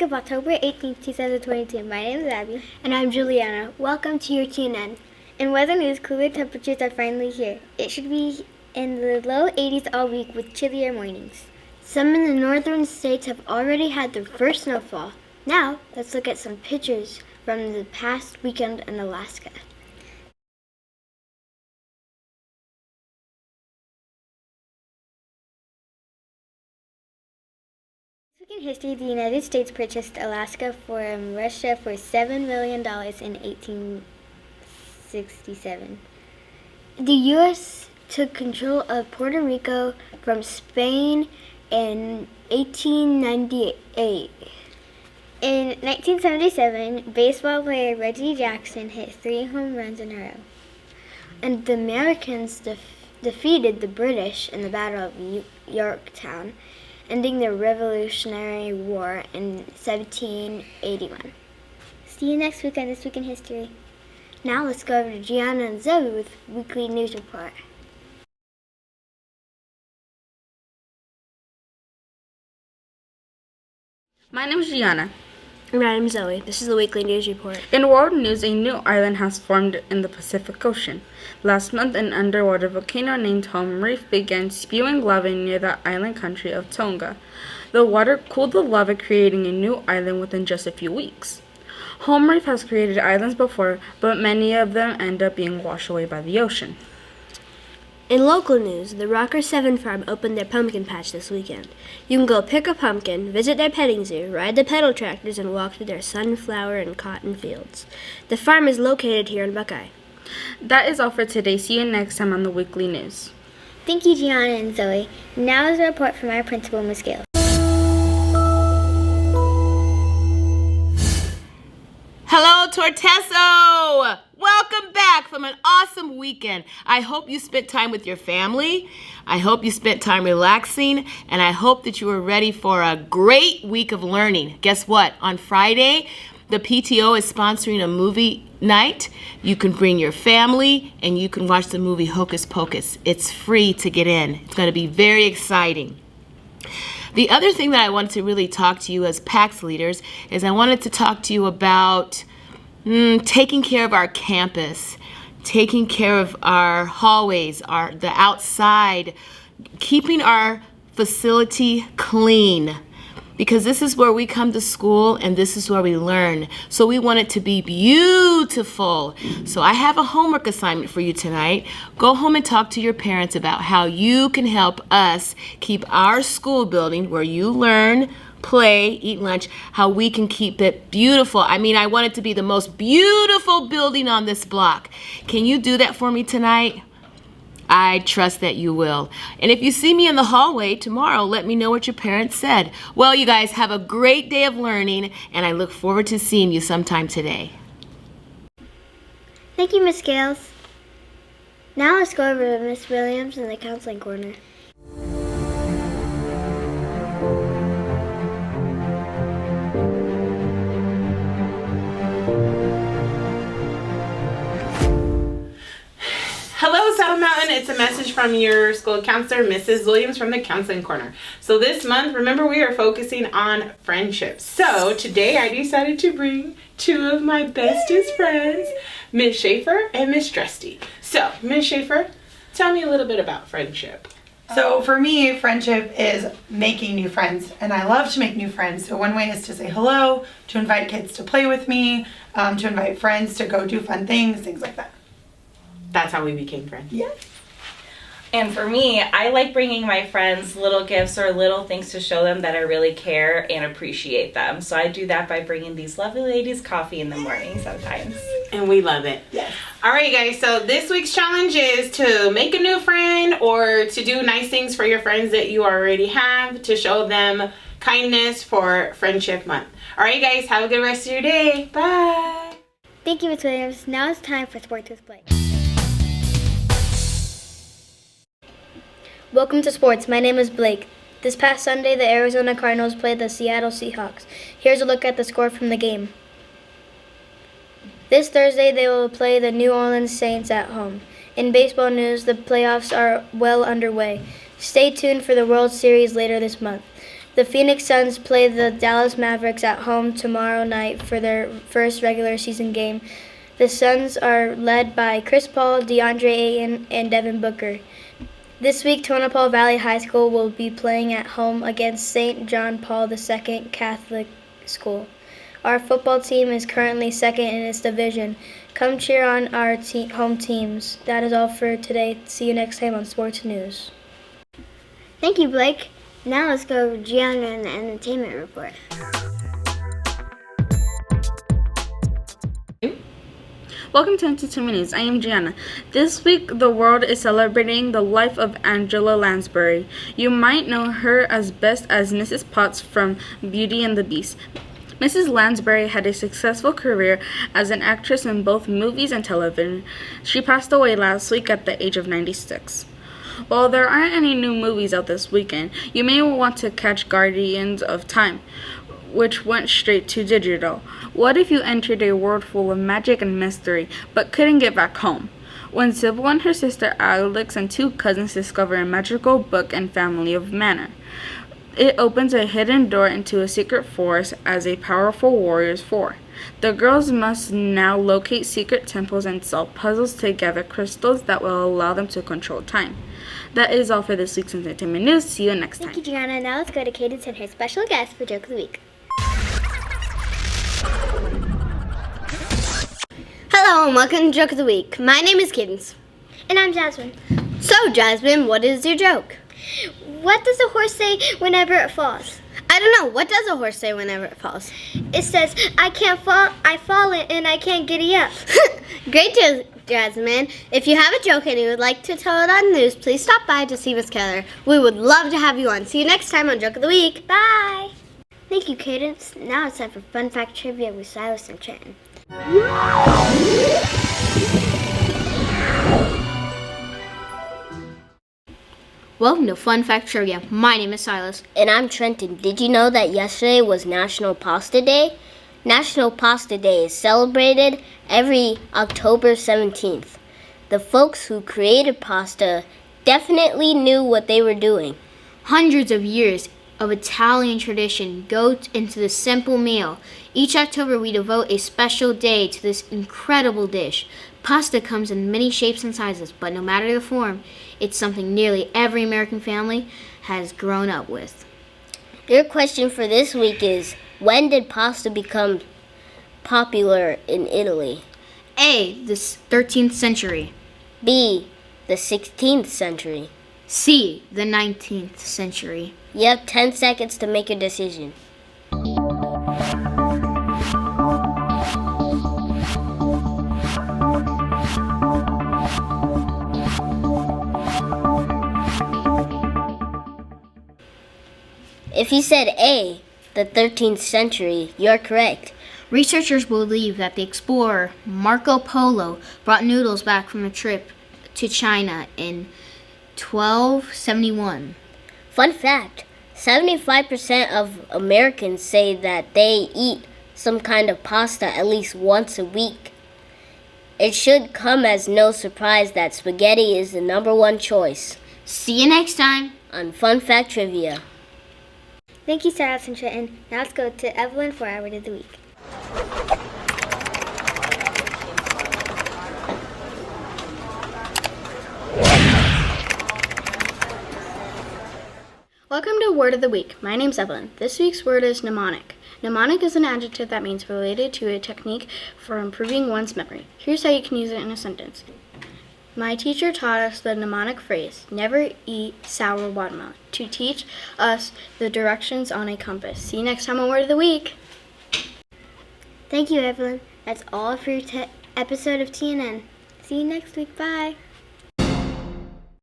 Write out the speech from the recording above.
week of October 18th, 2022. My name is Abby. And I'm Juliana. Welcome to your TNN. In weather news, cooler temperatures are finally here. It should be in the low 80s all week with chillier mornings. Some in the northern states have already had their first snowfall. Now, let's look at some pictures from the past weekend in Alaska. This week in history, the United States purchased Alaska from Russia for $7 million in 1867. The U.S. took control of Puerto Rico from Spain in 1898. In 1977, baseball player Reggie Jackson hit 3 home runs in a row. And the Americans defeated the British in the Battle of Yorktown, ending the Revolutionary War in 1781. See you next week on This Week in History. Now let's go over to Gianna and Zoe with Weekly News Report. My name is Gianna. And my name is Zoe. This is the Weekly News Report. In world news, a new island has formed in the Pacific Ocean. Last month, an underwater volcano named Home Reef began spewing lava near the island country of Tonga. The water cooled the lava, creating a new island within just a few weeks. Home Reef has created islands before, but many of them end up being washed away by the ocean. In local news, the Rocker 7 farm opened their pumpkin patch this weekend. You can go pick a pumpkin, visit their petting zoo, ride the pedal tractors, and walk through their sunflower and cotton fields. The farm is located here in Buckeye. That is all for today. See you next time on the Weekly News. Thank you, Gianna and Zoe. Now is a report from our principal, Ms. Gale. Hello, Torteso! Welcome back from an awesome weekend. I hope you spent time with your family. I hope you spent time relaxing, and I hope that you were ready for a great week of learning. Guess what? On Friday, the PTO is sponsoring a movie night. You can bring your family, and you can watch the movie Hocus Pocus. It's free to get in. It's going to be very exciting. The other thing that I wanted to really talk to you as PAX leaders is I wanted to talk to you about taking care of our campus, taking care of our hallways, the outside, keeping our facility clean. Because this is where we come to school and this is where we learn. So we want it to be beautiful. So I have a homework assignment for you tonight. Go home and talk to your parents about how you can help us keep our school building where you learn, play, eat lunch, how we can keep it beautiful. I mean, I want it to be the most beautiful building on this block. Can you do that for me tonight? I trust that you will. And if you see me in the hallway tomorrow, let me know what your parents said. Well, you guys have a great day of learning, and I look forward to seeing you sometime today. Thank you, Miss Scales. Now let's go over to Miss Williams in the counseling corner. Hello, Saddle Mountain. It's a message from your school counselor, Mrs. Williams from the Counseling Corner. So this month, remember, we are focusing on friendships. So today I decided to bring 2 of my bestest friends, Miss Schaefer and Miss Dresty. So, Miss Schaefer, tell me a little bit about friendship. So for me, friendship is making new friends, and I love to make new friends. So one way is to say hello, to invite kids to play with me, to invite friends to go do fun things like that. That's how we became friends. Yes. And for me, I like bringing my friends little gifts or little things to show them that I really care and appreciate them. So I do that by bringing these lovely ladies coffee in the morning sometimes. And we love it. Yes. All right, guys. So this week's challenge is to make a new friend or to do nice things for your friends that you already have to show them kindness for Friendship Month. All right, guys. Have a good rest of your day. Bye. Thank you, Miss Williams. Now it's time for Sports with Blake. Welcome to sports. My name is Blake. This past Sunday, the Arizona Cardinals played the Seattle Seahawks. Here's a look at the score from the game. This Thursday, they will play the New Orleans Saints at home. In baseball news, the playoffs are well underway. Stay tuned for the World Series later this month. The Phoenix Suns play the Dallas Mavericks at home tomorrow night for their first regular season game. The Suns are led by Chris Paul, DeAndre Ayton, and Devin Booker. This week, Tonopah Valley High School will be playing at home against St. John Paul II Catholic School. Our football team is currently second in its division. Come cheer on our home teams. That is all for today. See you next time on Sports News. Thank you, Blake. Now let's go to Gianna and the entertainment report. Welcome to Entertainment News. I am Gianna. This week, the world is celebrating the life of Angela Lansbury. You might know her as best as Mrs. Potts from Beauty and the Beast. Mrs. Lansbury had a successful career as an actress in both movies and television. She passed away last week at the age of 96. While there aren't any new movies out this weekend, you may want to catch Guardians of Time, which went straight to digital. What if you entered a world full of magic and mystery, but couldn't get back home? When Sybil and her sister Alex and two cousins discover a magical book and family of manor, it opens a hidden door into a secret forest as a powerful warriors for. The girls must now locate secret temples and solve puzzles to gather crystals that will allow them to control time. That is all for this week's Entertainment News. See you next time. Thank you, Gianna. Now let's go to Cadence and her special guest for Joke of the Week. Hello and welcome to Joke of the Week. My name is Cadence. And I'm Jasmine. So, Jasmine, what is your joke? What does a horse say whenever it falls? I don't know. What does a horse say whenever it falls? It says, I can't fall, I fall and I can't giddy up. Great joke, Jasmine. If you have a joke and you would like to tell it on the news, please stop by to see Miss Keller. We would love to have you on. See you next time on Joke of the Week. Bye. Thank you, Cadence. Now it's time for Fun Fact Trivia with Silas and Trenton. Welcome to Fun Fact Trivia. My name is Silas. And I'm Trenton. Did you know that yesterday was National Pasta Day? National Pasta Day is celebrated every October 17th. The folks who created pasta definitely knew what they were doing. Hundreds of years of Italian tradition go into this simple meal. Each October we devote a special day to this incredible dish. Pasta comes in many shapes and sizes, but no matter the form, it's something nearly every American family has grown up with. Your question for this week is, when did pasta become popular in Italy? A, the 13th century. B, the 16th century. C, the 19th century. You have 10 seconds to make a decision. If you said A, the 13th century, you're correct. Researchers believe that the explorer Marco Polo brought noodles back from a trip to China in 1271. Fun fact, 75% of Americans say that they eat some kind of pasta at least once a week. It should come as no surprise that spaghetti is the #1 choice. See you next time on Fun Fact Trivia. Thank you, Silas and Trenton. Now let's go to Evelyn for our Word of the Week. Welcome to Word of the Week. My name's Evelyn. This week's word is mnemonic. Mnemonic is an adjective that means related to a technique for improving one's memory. Here's how you can use it in a sentence. My teacher taught us the mnemonic phrase, never eat sour watermelon, to teach us the directions on a compass. See you next time on Word of the Week. Thank you, Evelyn. That's all for your episode of TNN. See you next week. Bye.